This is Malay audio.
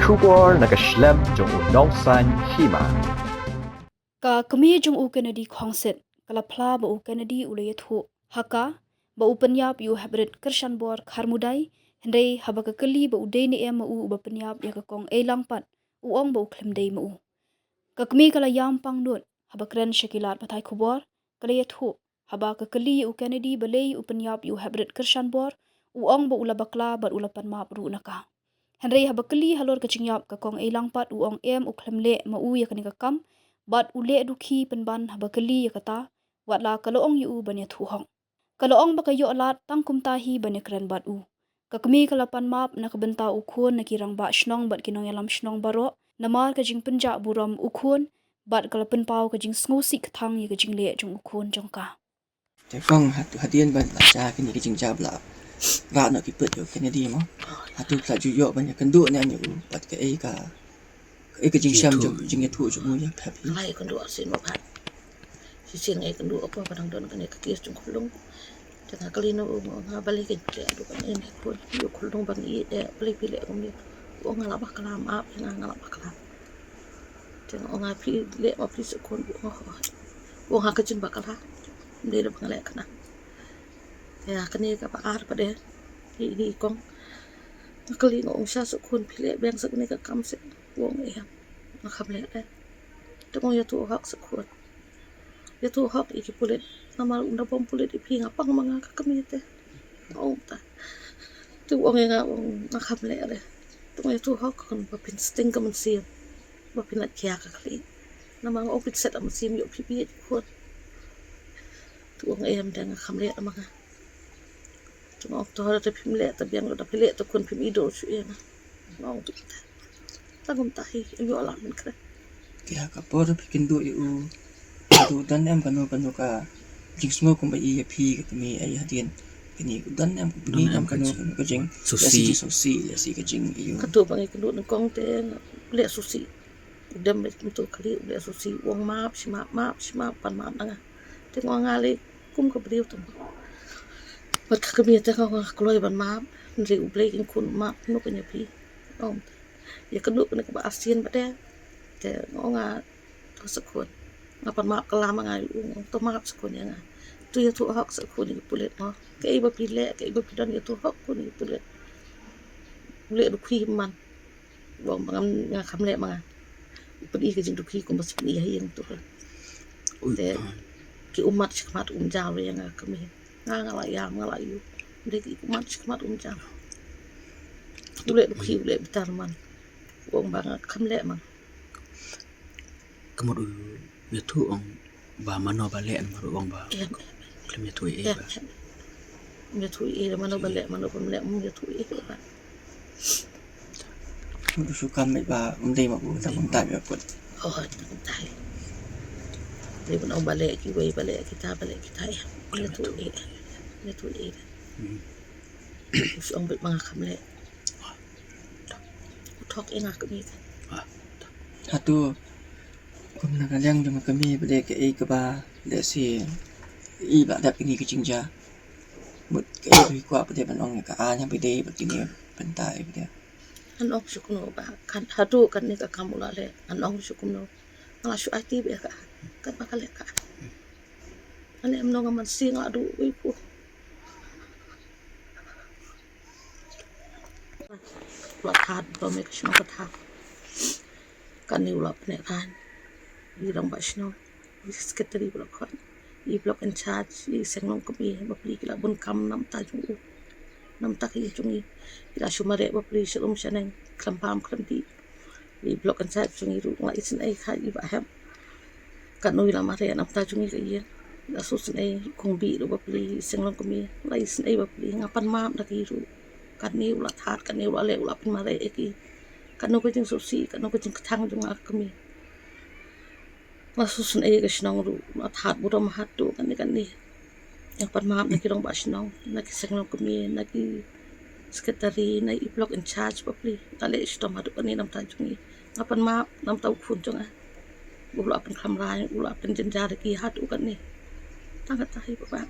Schubor na Geschlem jong u Nausan Hima. Ka kami jong u Kennedy Khongset kala phla ba u Kennedy ulay thu haka ba u penyap yu habret kershan bor kharmudai hendai habaka kali ba u dei ni em u ba penyap ya ka kong elangpat u ong ba u klemdei ma u. Ka kami kala yam pang dot habakren shakilat pathai khubor kala ya thu habaka kali u Kennedy balei u penyap yu habret kershan bor u ong ba ulabakla ba ulapan map ru naka. Henry habakali halor kachingyap ka kong elangpat u ong em u klemle ma u ya kanika kam bat ule dukhi penban habakali ya kata watla kaloong yu banya thu hong. Kaloong baka yo alat tangkum tahi banya kren bat u. Kakmi kalapan map na kabenta ukhun na kirang ba shnong bat kinong yalam shnong baro namar kajing penja buram ukhun bat kalapan pau kajing sngusi kathang ya kajing le jong ukhun jong ka. Te kong hadian ban la cha kini kajing jabla. Ra na ki put yo Kennedy mo. Hatu la ju yo banya kandu na nyu bat ka e kajing sham jong jing ya thu jong ya happy. Lai kandu asin mo pat. Sisin ngai kandu apa padang don kan ka kis jong khulung. Tengah kalino nga balik ke adu kan en pun yo khulung bang i balik pile ngom ni. O nga labah kalam ap nga labah kalam. Tengah nga pi le ma pi sekon o nga kajin bakala. Ndi le bangale kana. Ya kani ka pakar pada di kong nakali ngong sya sekon pile bang sekni ka kam se wong ya nakhamle da tengong ya tu hak sekon ya tu hak iki pulit namal unda bom pulit ipi ngapang manga ka kamite oh ta tu wong ya ngong nakhamle da tengong ya tu hak kon bapin sting ka mansi bapin lat kya ka kali namal opit set am sim yo pipi ko tu wong em dang nakhamle manga Tunggu waktu ada pimle tapi yang ada pimle tu kun pim idol sih na. Mau tu kita. Tanggung tahi yo alam min kre. Kaya ka por pikin do yu. Du dan em kanu ka jing smo kum ba i pi ka mi ai hadian. Kini dan em kanu ka jing susi ka jing yu. Katu bang ikut nang kong te le susi. Dem tu kali le susi wong map si map pan map nga. Tengok ngali kum ka beliau tu. Bat kami ta ka kloy ban map ndri ublek in kun map no kanya pi ya kedu ne ka asin bade te nga to sekon ngapan map kalam nga to map sekon ya nga tu ya tu hak sekon ni pulet no ke iba pile ke iba pidan ya tu hak kun ni pulet le du khi man bom bangam nga khamle manga pedi ke jing du khi kun bas pedi yang tu te ki umat sikmat jaw ya nga kami ngalai yu ndek kumat jam ule dukhi ule bitar man wong bang khamle man kamod ya thu ong ba mano bale an maru ong ba klem ya thu ba ya thu mano bale mano pemle ya thu ba Du sukan mai ba ndai ma bu ta bang ta ya put oh tai ni pun ong bale ki wei bale kita ya thu ya thu Usong bet mga kamle. Utok inga kami. Hatu kum na kalyang jong kami bale ka e ka ba le si i ba dap ini kicing ja. Mut ka e kwa pade banong ka a nya pade batini pentai pade. Anong syukno ba kan hatu kan ni ka kamula le anong syukno. Nga syu ati be ka kan bakale ka. Ane amno nga man sing adu ipu. Lakat bame kashno katha kan ni ulap ne kan di rang basno secretary block kan I block in charge I senglong kami bapli kila bun kam nam ta ki jungi ila shumare bapli shalom shaneng klampam klampi I block in charge jungi ru ngai sin ai kha I ba ham kan no ila mare nam ta jungi ka yen la susun ai kong bi ru bapli senglong kami lai sin ai bapli ngapan mam na ki ru kan ni ulat hat kan ni ulale ulap mare eki kan no kajing susi kan no kajing kathang jung kami masusun ai ka shnong ru mat hat buram hat tu kan ni yang pan maap na kirong ba shnong na ki senglong kami na ki secretary na I block in charge papli kale stom hatu kan ni nam ta jungi ngapan maap nam ta khun jung ulap pen khamrai ulap pen jenjar ki hatu kan ni tangat tahi ba